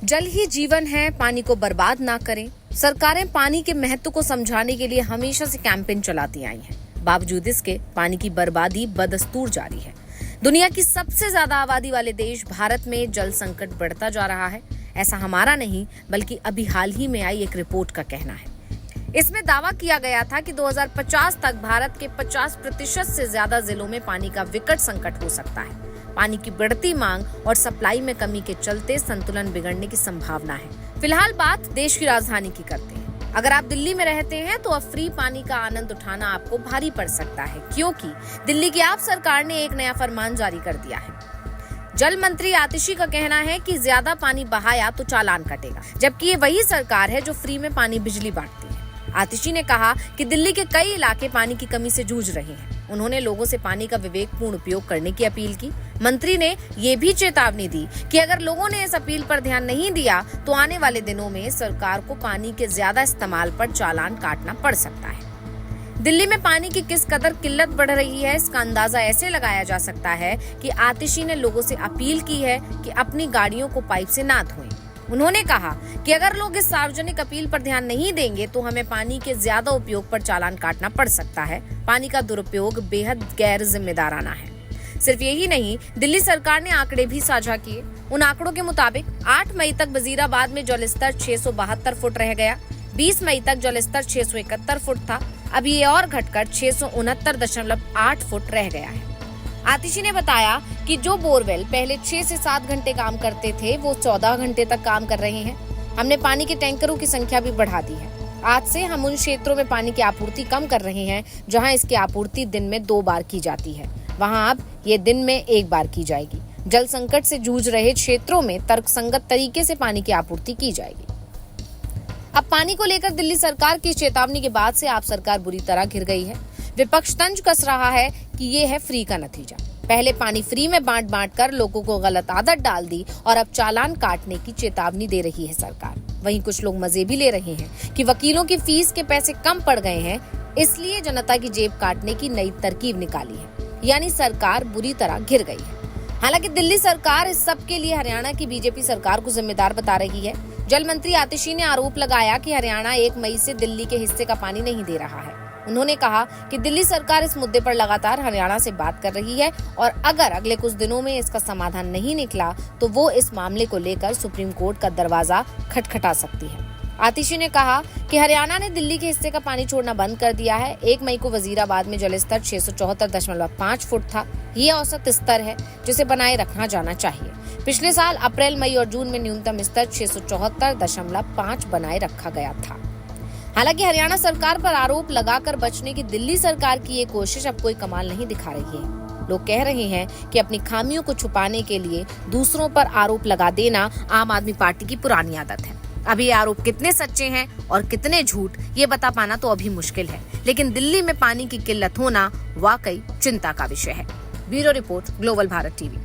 जल ही जीवन है, पानी को बर्बाद ना करें। सरकारें पानी के महत्व को समझाने के लिए हमेशा से कैंपेन चलाती आई हैं। बावजूद इसके पानी की बर्बादी बदस्तूर जारी है। दुनिया की सबसे ज्यादा आबादी वाले देश भारत में जल संकट बढ़ता जा रहा है। ऐसा हमारा नहीं बल्कि अभी हाल ही में आई एक रिपोर्ट का कहना है। इसमें दावा किया गया था कि 2050 तक भारत के 50% से ज्यादा जिलों में पानी का विकट संकट हो सकता है। पानी की बढ़ती मांग और सप्लाई में कमी के चलते संतुलन बिगड़ने की संभावना है। फिलहाल बात देश की राजधानी की करते हैं। अगर आप दिल्ली में रहते हैं तो अब फ्री पानी का आनंद उठाना आपको भारी पड़ सकता है, क्योंकि दिल्ली की आप सरकार ने एक नया फरमान जारी कर दिया है। जल मंत्री आतिशी का कहना है कि ज्यादा पानी बहाया तो चालान कटेगा, जबकि ये वही सरकार है जो फ्री में पानी बिजली बांटती है। आतिशी ने कहा कि दिल्ली के कई इलाके पानी की कमी से जूझ रहे हैं। उन्होंने लोगों से पानी का विवेकपूर्ण उपयोग करने की अपील की। मंत्री ने ये भी चेतावनी दी कि अगर लोगों ने इस अपील पर ध्यान नहीं दिया तो आने वाले दिनों में सरकार को पानी के ज्यादा इस्तेमाल पर चालान काटना पड़ सकता है। दिल्ली में पानी की किस कदर किल्लत बढ़ रही है, इसका अंदाजा ऐसे लगाया जा सकता है कि आतिशी ने लोगों से अपील की है कि अपनी गाड़ियों को पाइप से ना धोएं। उन्होंने कहा कि अगर लोग इस सार्वजनिक अपील पर ध्यान नहीं देंगे तो हमें पानी के ज्यादा उपयोग पर चालान काटना पड़ सकता है। पानी का दुरुपयोग बेहद गैर जिम्मेदाराना है। सिर्फ यही नहीं, दिल्ली सरकार ने आंकड़े भी साझा किए। उन आंकड़ों के मुताबिक 8 मई तक वजीराबाद में जलस्तर 672 फुट रह गया। 20 मई तक जलस्तर 671 फुट था। अब ये और घटकर 669.8 फुट रह गया है। आतिशी ने बताया कि जो बोरवेल पहले 6 से 7 घंटे काम करते थे वो 14 घंटे तक काम कर रहे हैं। हमने पानी के टैंकरों की संख्या भी बढ़ा दी है। आज से हम उन क्षेत्रों में पानी की आपूर्ति कम कर रहे हैं जहां इसकी आपूर्ति दिन में 2 बार की जाती है, वहां अब ये दिन में 1 बार की जाएगी। जल संकट से जूझ रहे क्षेत्रों में तर्कसंगत तरीके से पानी की आपूर्ति की जाएगी। अब पानी को लेकर दिल्ली सरकार की चेतावनी के बाद से आप सरकार बुरी तरह घिर गई है। विपक्ष तंज कस रहा है कि ये है फ्री का नतीजा। पहले पानी फ्री में बांट कर लोगों को गलत आदत डाल दी और अब चालान काटने की चेतावनी दे रही है सरकार। वहीं कुछ लोग मजे भी ले रहे हैं कि वकीलों की फीस के पैसे कम पड़ गए हैं, इसलिए जनता की जेब काटने की नई तरकीब निकाली है। यानी सरकार बुरी तरह घिर गई है। हालांकि दिल्ली सरकार इस सब के लिए हरियाणा की बीजेपी सरकार को जिम्मेदार बता रही है। जल मंत्री आतिशी ने आरोप लगाया कि हरियाणा 1 मई से दिल्ली के हिस्से का पानी नहीं दे रहा है। उन्होंने कहा कि दिल्ली सरकार इस मुद्दे पर लगातार हरियाणा से बात कर रही है और अगर अगले कुछ दिनों में इसका समाधान नहीं निकला तो वो इस मामले को लेकर सुप्रीम कोर्ट का दरवाजा खटखटा सकती है। आतिशी ने कहा कि हरियाणा ने दिल्ली के हिस्से का पानी छोड़ना बंद कर दिया है। 1 मई को वजीराबाद में जलस्तर 674.5 फुट था। ये औसत स्तर है जिसे बनाए रखना जाना चाहिए। पिछले साल अप्रैल, मई और जून में न्यूनतम स्तर 674.5 बनाए रखा गया था। हालांकि हरियाणा सरकार पर आरोप लगाकर बचने की दिल्ली सरकार की ये कोशिश अब कोई कमाल नहीं दिखा रही है। लोग कह रहे हैं कि अपनी खामियों को छुपाने के लिए दूसरों पर आरोप लगा देना आम आदमी पार्टी की पुरानी आदत है। अभी ये आरोप कितने सच्चे हैं और कितने झूठ, ये बता पाना तो अभी मुश्किल है, लेकिन दिल्ली में पानी की किल्लत होना वाकई चिंता का विषय है। Bureau report, global Bharat TV.